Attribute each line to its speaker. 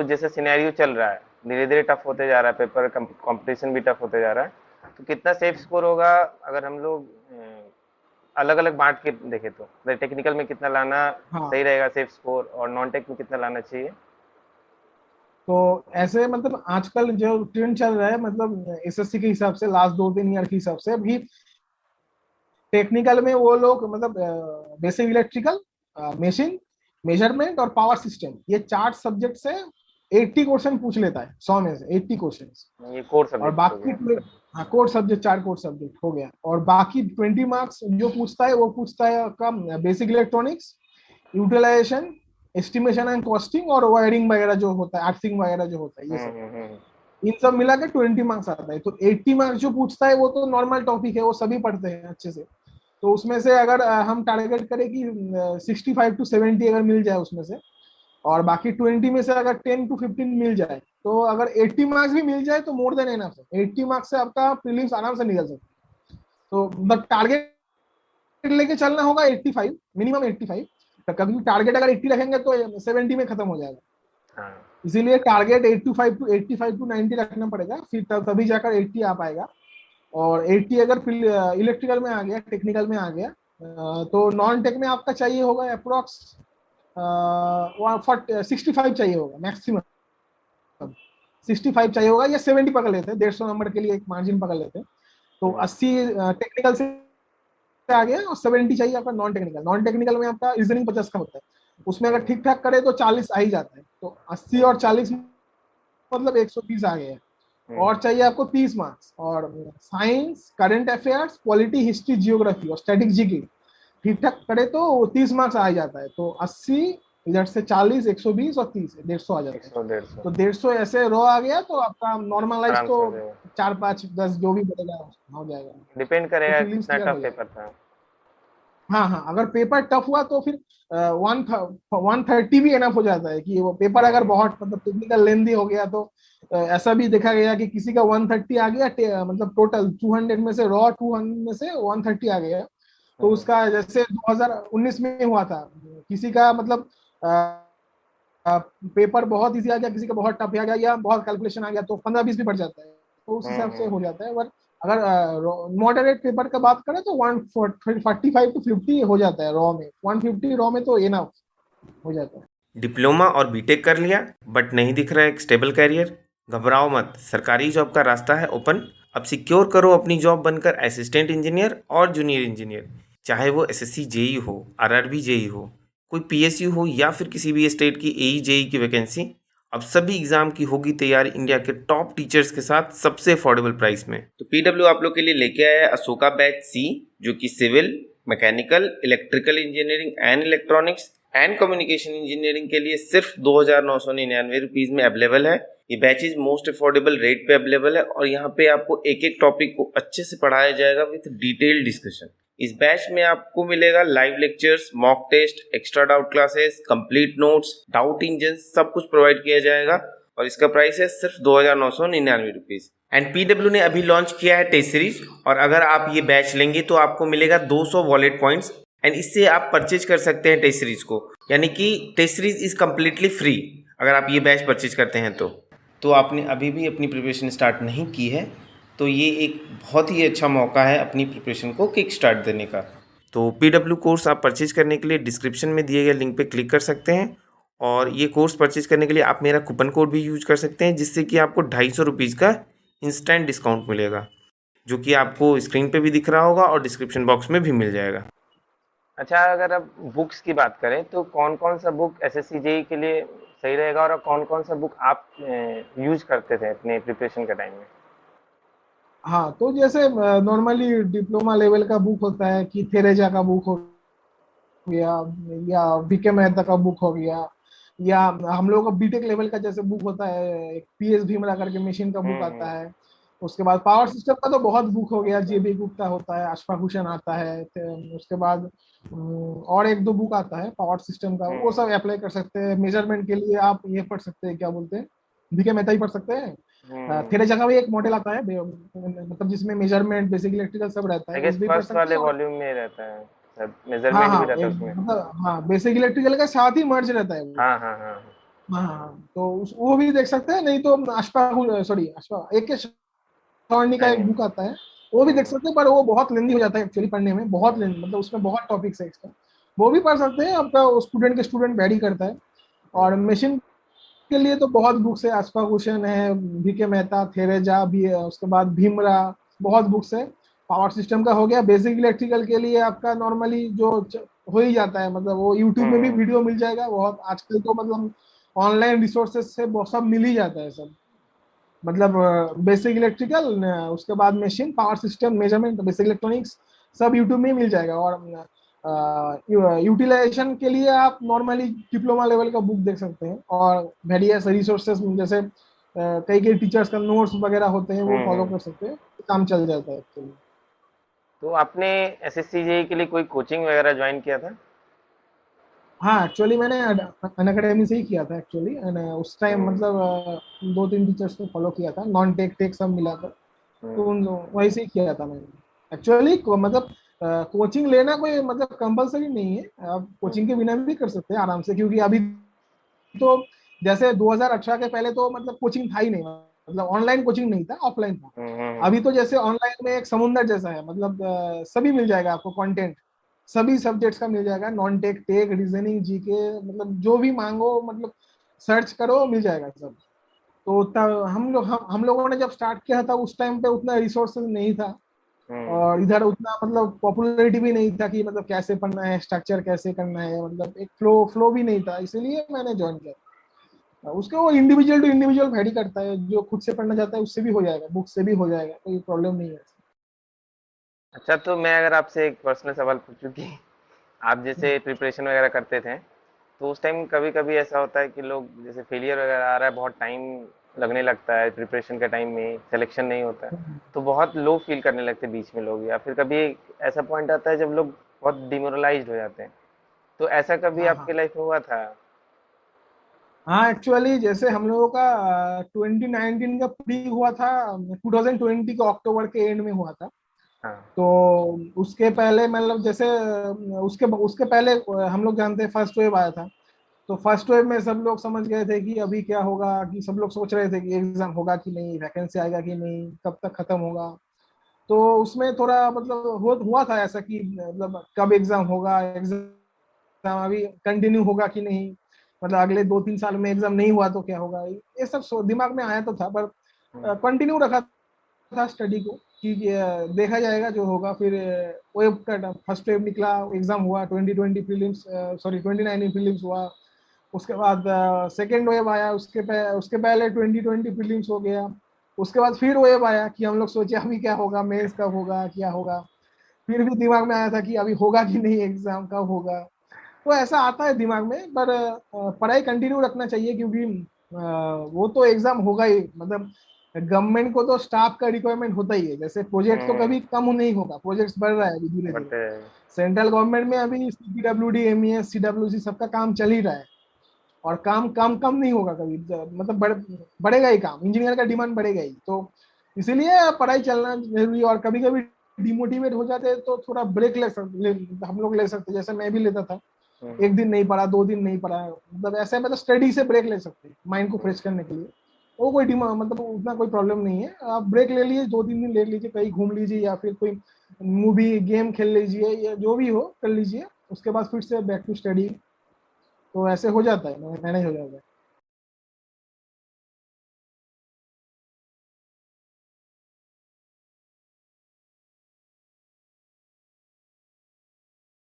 Speaker 1: जैसे सिनेरियो चल रहा है, धीरे धीरे टफ होते जा रहा है, पेपर कंपटीशन भी टफ होते जा रहा है, तो कितना सेफ स्कोर होगा अगर हम लोग अलग अलग बांट के देखें तो टेक्निकल में कितना लाना
Speaker 2: हाँ,
Speaker 1: सही रहेगा सेफ स्कोर, और नॉन टेक में कितना लाना चाहिए?
Speaker 2: तो ऐसे मतलब आजकल जो ट्रेंड चल रहा है, मतलब एसएससी के हिसाब से लास्ट 2-3 ईयर के हिसाब से अभी टेक्निकल में वो लोग मतलब बेसिक इलेक्ट्रिकल, मशीन, मेजरमेंट और पावर सिस्टम, ये 4 सब्जेक्ट से 80 क्वेश्चन पूछ लेता है, 100 में से 80 क्वेश्चन।
Speaker 1: ये कोर
Speaker 2: और
Speaker 1: सब्जेक्ट हो
Speaker 2: बाकी
Speaker 1: गया।
Speaker 2: हाँ, कोर सब्जेक्ट, 4 कोर सब्जेक्ट हो गया। और बाकी 20 मार्क्स जो पूछता है वो पूछता है आपका basic electronics, utilization, estimation and costing और वायरिंग वगैरह जो होता है, अर्थिंग वगैरह जो होता है, ये सब।
Speaker 1: हम्म।
Speaker 2: इन सब मिला के 20 मार्क्स आता है। तो 80 मार्क्स जो पूछता है वो तो नॉर्मल टॉपिक है, वो सभी पढ़ते हैं अच्छे से। तो उसमें से अगर हम टारगेट करें कि 65 to 70 अगर मिल जाए उसमें से, और बाकी 20 में से अगर 10 to 15 मिल जाए, तो अगर 80 मार्क्स भी मिल जाए तो मोर देन एनफ है। 80 मार्क्स से आपका प्रीलिम्स आराम से निकल सकता है। तो बट टारगेट लेके चलना होगा 85, मिनिमम 85। तो कभी टारगेट अगर 80 रखेंगे तो 70 में खत्म हो जाएगा।
Speaker 1: हाँ।
Speaker 2: इसीलिए टारगेट 85 to 90 रखना पड़ेगा, फिर तभी जाकर 80 आ पाएगा। और 80 अगर फिर इलेक्ट्रिकल में आ गया, टेक्निकल में आ गया, तो नॉन टेक में आपका चाहिए होगा अप्रोक्स 65 चाहिए होगा मैक्सिमम। 65 चाहिए होगा या 70 पकड़ लेते हैं, 150 नंबर के लिए एक मार्जिन पकड़ लेते हैं। तो
Speaker 1: हम्म।
Speaker 2: 80 टेक्निकल से आ गया, और 70 चाहिए आपका नॉन टेक्निकल। नॉन टेक्निकल में आपका रीजनिंग 50 का होता है, उसमें अगर
Speaker 1: हम्म।
Speaker 2: ठीक ठाक करे तो 40 आ ही जाता है। तो 80 और 40 मतलब 120 आ गए हैं। और
Speaker 1: हम्म।
Speaker 2: चाहिए आपको 30 मार्क्स, और science, current affairs, polity, history, geography और स्टैटिक जीके ठीक ठाक करे तो 30 मार्क्स आ ही जाता है। तो 80, इधर से 40, 120 और 30, 150 आ जाता है।
Speaker 1: 100 150
Speaker 2: तो 150 ऐसे रो आ गया तो आपका नॉर्मलाइज
Speaker 1: आराम
Speaker 2: तो
Speaker 1: से हो जाएगा।
Speaker 2: 4, 5, 10 जो भी बढ़ेगा हो जाएगा।
Speaker 1: डिपेंड
Speaker 2: तो
Speaker 1: करेगा
Speaker 2: प्रीलिम्स
Speaker 1: कितना
Speaker 2: क्लियर हो
Speaker 1: टफ
Speaker 2: जाएगा।
Speaker 1: पेपर था।
Speaker 2: हाँ हाँ, अगर पेपर टफ हुआ तो फिर 130 भी एनफ हो जाता है। कि वो पेपर अगर
Speaker 1: हम्म।
Speaker 2: बहुत मतलब टेक्निकल लेंदी हो गया तो ऐसा भी देखा गया कि किसी का 130 आ गया, मतलब टोटल 200 में से, रॉ 200 में से 130 आ गया। तो
Speaker 1: हम्म।
Speaker 2: उसका जैसे 2019 में हुआ था, किसी का मतलब पेपर बहुत इजी आ गया, किसी का बहुत टफ आ गया, या बहुत कैलकुलेशन आ गया, तो 15-20 भी बढ़ जाता है। तो उस हिसाब से
Speaker 1: हम्म।
Speaker 2: हो जाता है। अगर मॉडरेट पेपर का बात करें तो 145 to 50 हो जाता है रॉ में, 150 रॉ में तो इनफ हो जाता है।
Speaker 1: डिप्लोमा और बीटेक कर लिया बट नहीं दिख रहा है एक स्टेबल कैरियर? घबराओ मत, सरकारी जॉब का रास्ता है ओपन। अब सिक्योर करो अपनी जॉब बनकर असिस्टेंट इंजीनियर और जूनियर इंजीनियर। चाहे वो एसएससी जेई हो, आरआरबी जेई हो, कोई पीएसयू हो या फिर किसी भी स्टेट की एई जेई की वैकेंसी, अब सभी एग्जाम की होगी तैयारी इंडिया के टॉप टीचर्स के साथ सबसे अफोर्डेबल प्राइस में। तो पीडब्ल्यू आप लोग के लिए लेके आया है अशोका बैच सी, जो कि civil, mechanical, electrical engineering and electronics and communication engineering के लिए सिर्फ 2,999 रुपीज में अवेलेबल है। ये बैचेज मोस्ट अफोर्डेबल रेट पे अवेलेबल है और यहाँ पे आपको एक एक टॉपिक को अच्छे से पढ़ाया जाएगा विद डिटेल डिस्कशन। इस बैच में आपको मिलेगा live lectures, mock test, extra doubt classes, complete notes, doubt engine, सब कुछ प्रोवाइड किया जाएगा। और इसका प्राइस है सिर्फ 2,999 रुपीज। एंड पीडब्ल्यू ने अभी लॉन्च किया है टेस्ट सीरीज, और अगर आप ये बैच लेंगे तो आपको मिलेगा 200 वॉलेट पॉइंट्स, एंड इससे आप परचेज कर सकते हैं टेस्ट सीरीज को। यानी कि test series is completely free अगर आप ये बैच परचेज करते हैं तो आपने अभी भी अपनी प्रिपरेशन स्टार्ट नहीं की है तो ये एक बहुत ही अच्छा मौका है अपनी प्रिपरेशन को किक स्टार्ट देने का। तो पीडब्ल्यू कोर्स आप परचेज करने के लिए डिस्क्रिप्शन में दिए गए लिंक पे क्लिक कर सकते हैं, और ये कोर्स परचेज करने के लिए आप मेरा कूपन कोड भी यूज कर सकते हैं, जिससे कि आपको 250 रुपीज़ का इंस्टेंट डिस्काउंट मिलेगा, जो कि आपको स्क्रीन पे भी दिख रहा होगा और डिस्क्रिप्शन बॉक्स में भी मिल जाएगा। अच्छा, अगर अब बुक्स की बात करें तो कौन कौन सा बुक एसएससी जेई के लिए सही रहेगा, और कौन कौन सा बुक आप यूज करते थे अपने प्रिपरेशन के टाइम में?
Speaker 2: हाँ, तो जैसे नॉर्मली डिप्लोमा लेवल का बुक होता है कि थेरेजा का बुक हो गया, या बीके मेहता का बुक हो गया, या हम लोगों का बीटेक लेवल का जैसे बुक होता है, एक पीएस भीमरा करके मशीन का बुक आता
Speaker 1: हम्म।
Speaker 2: है। उसके बाद पावर सिस्टम का तो बहुत बुक हो गया, जेबी गुप्ता होता है, अश्फाकुशन आता है, उसके बाद और एक दो बुक आता है पावर सिस्टम का, वो
Speaker 1: हम्म।
Speaker 2: सब अप्लाई कर सकते हैं। मेजरमेंट के लिए आप ये पढ़ सकते हैं, क्या बोलते हैं, बीके मेहता ही पढ़ सकते हैं।
Speaker 1: हम्म।
Speaker 2: तेरे जगह भी एक मॉडल आता है मतलब जिसमें मेजरमेंट, बेसिक इलेक्ट्रिकल सब रहता
Speaker 1: आई
Speaker 2: है,
Speaker 1: गेस
Speaker 2: उस भी पढ़
Speaker 1: फर्स्ट
Speaker 2: सकते
Speaker 1: वाले
Speaker 2: हैं। और
Speaker 1: वॉल्यूम में रहता है, सब
Speaker 2: हाँ
Speaker 1: मेजरमेंट
Speaker 2: हाँ,
Speaker 1: भी रहता है
Speaker 2: एक
Speaker 1: उसमें।
Speaker 2: मतलब हाँ, बेसिक इलेक्ट्रिकल का साथ ही मर्ज रहता है वो।
Speaker 1: हाँ हाँ हाँ।
Speaker 2: हाँ, तो वो भी देख सकते हैं, नहीं तो अश्फा एक के सवारनी का एक
Speaker 1: नहीं।
Speaker 2: बुक आता है, वो भी देख
Speaker 1: हम्म।
Speaker 2: सकते हैं, पर वो बहुत लेंदी हो जाता है एक्चुअली पढ़ने में, बहुत लेंदी, मतलब उसमें बहुत टॉपिक्स है एक्स्ट्रा। वो भी पढ़ सकते हैं, आपका स्टूडेंट के स्टूडेंट वैरी करता है। और
Speaker 1: हम्म।
Speaker 2: मशीन के लिए तो बहुत बुक्स है, आशफाक हुसैन है, बीके मेहता, थेरेजा भी है, उसके बाद भीमरा, बहुत बुक्स है। पावर सिस्टम का हो गया, बेसिक इलेक्ट्रिकल के लिए आपका नॉर्मली हो ही जाता है, मतलब वो यूट्यूब में भी
Speaker 1: हम्म।
Speaker 2: वीडियो मिल जाएगा बहुत आजकल, तो मतलब ऑनलाइन रिसोर्सेज से बहुत सब मिल ही जाता है सब। मतलब बेसिक इलेक्ट्रिकल, उसके बाद machine, power system, measurement, basic electronics, सब यूट्यूब में ही मिल जाएगा। और यूटिलाइजेशन के लिए आप नॉर्मली डिप्लोमा लेवल का बुक देख सकते हैं, और वेरियस रिसोर्सेज जैसे कई कई टीचर्स का नोट्स वगैरह होते हैं, वो फॉलो
Speaker 1: हम्म।
Speaker 2: कर सकते हैं, काम चल जाता है एक्चुअली।
Speaker 1: तो आपने एसएससी जेई के लिए कोई कोचिंग वगैरह ज्वाइन किया था?
Speaker 2: हाँ, एक्चुअली मैंने अन अकेडमी से ही किया था एक्चुअली, उस टाइम
Speaker 1: हम्म।
Speaker 2: मतलब दो तीन टीचर्स को फॉलो किया था, नॉन टेक टेक सब मिला था, तो
Speaker 1: हम्म।
Speaker 2: वहीं से ही किया था मैंने एक्चुअली। मतलब कोचिंग लेना कोई मतलब कंपलसरी नहीं है, आप कोचिंग के
Speaker 1: हम्म।
Speaker 2: बिना भी कर सकते हैं आराम से, क्योंकि अभी तो जैसे 2018 के पहले तो मतलब कोचिंग था ही नहीं, मतलब ऑनलाइन कोचिंग नहीं था, ऑफलाइन था।
Speaker 1: हम्म।
Speaker 2: अभी तो जैसे ऑनलाइन में एक समुंदर जैसा है, मतलब सभी मिल जाएगा आपको कंटेंट, सभी सब्जेक्ट्स का मिल जाएगा, non tech, tech, reasoning, GK, मतलब जो भी मांगो, मतलब सर्च करो मिल जाएगा सब। तो तब हम लोगों ने जब स्टार्ट किया था उस टाइम पे उतना रिसोर्सेज नहीं था,
Speaker 1: हम्म।
Speaker 2: और इधर उतना मतलब पॉपुलैरिटी भी नहीं था कि मतलब कैसे पढ़ना है, स्ट्रक्चर कैसे करना है, मतलब एक फ्लो भी नहीं था, इसीलिए मैंने ज्वाइन किया। उसके वो इंडिविजुअल टू इंडिविजुअल वेरी करता है, जो खुद से पढ़ना चाहता है उससे भी हो जाएगा, बुक से भी हो जाएगा, कोई प्रॉब्लम नहीं है।
Speaker 1: अच्छा, तो मैं अगर आपसे एक पर्सनल सवाल पूछूं कि आप जैसे प्रिपरेशन वगैरह करते थे, तो उस टाइम कभी कभी ऐसा होता है कि लोग जैसे फेलियर वगैरह आ रहा है, बहुत टाइम लगने लगता है प्रिपरेशन के टाइम में, सिलेक्शन नहीं होता है, तो बहुत लो फील करने लगते हैं बीच में लोग, या फिर कभी ऐसा पॉइंट आता है जब लोग बहुत डिमोरलाइज्ड हो जाते हैं, तो ऐसा कभी
Speaker 2: हाँ,
Speaker 1: आपके
Speaker 2: हाँ,
Speaker 1: लाइफ में हुआ था?
Speaker 2: हाँ, एक्चुअली जैसे हम लोगों का 2019 का प्री हुआ था, 2020 के अक्टूबर के एंड में हुआ था।
Speaker 1: हाँ।
Speaker 2: तो उसके पहले मतलब जैसे उसके उसके पहले हम लोग जानते हैं फर्स्ट वेव आया था। तो फर्स्ट वेव में सब लोग समझ गए थे कि अभी क्या होगा, कि सब लोग सोच रहे थे कि एग्जाम होगा कि नहीं, वैकेंसी आएगा कि नहीं, कब तक खत्म होगा। तो उसमें थोड़ा मतलब हुआ था ऐसा कि मतलब कब एग्जाम होगा, एग्जाम अभी कंटिन्यू होगा कि नहीं, मतलब अगले 2-3 साल में एग्जाम नहीं हुआ तो क्या होगा, ये सब दिमाग में आया तो था, पर
Speaker 1: हम्म।
Speaker 2: कंटिन्यू रखा था स्टडी को कि देखा जाएगा जो होगा। फिर वेब का फर्स्ट वेव निकला, एग्जाम हुआ, 2020 प्रीलिम्स, सॉरी 2019 प्रीलिम्स हुआ। उसके बाद सेकेंड वेव आया, उसके पहले 2020 प्रीलिम्स हो गया। उसके बाद फिर वेव आया कि हम लोग सोचे अभी क्या होगा, मेंस कब होगा, क्या होगा। फिर भी दिमाग में आया था कि अभी होगा कि नहीं, एग्जाम कब होगा। तो ऐसा आता है दिमाग में, पर पढ़ाई कंटिन्यू रखना चाहिए, क्योंकि वो तो एग्जाम होगा ही, मतलब गवर्नमेंट को तो स्टाफ का रिक्वायरमेंट होता ही है, जैसे प्रोजेक्ट तो
Speaker 1: हम्म।
Speaker 2: कभी कम नहीं होगा, प्रोजेक्ट्स बढ़ रहा है अभी धीरे धीरे।
Speaker 1: बट
Speaker 2: सेंट्रल गवर्नमेंट में अभी CPWD, MES, CWC सबका काम चल ही रहा है, और काम कम कम नहीं होगा कभी, मतलब बढ़ेगा ही काम, इंजीनियर का डिमांड बढ़ेगा ही, तो इसीलिए पढ़ाई चलना जरूरी है। और कभी कभी डिमोटिवेट हो जाते हैं तो थोड़ा ब्रेक हम लोग ले सकते हैं, जैसे मैं भी लेता था। एक दिन नहीं पढ़ा, 2 दिन नहीं पढ़ा, मतलब ऐसे मतलब स्टडी से ब्रेक ले सकते हैं माइंड को फ्रेश करने के लिए। वो कोई मतलब उतना कोई प्रॉब्लम नहीं है, आप ब्रेक ले लीजिए, 2-3 दिन ले लीजिए, कहीं घूम लीजिए, या फिर कोई मूवी गेम खेल लीजिए, या जो भी हो कर लीजिए, उसके बाद फिर से बैक टू स्टडी। तो ऐसे हो जाता है, मैनेज हो जाता है।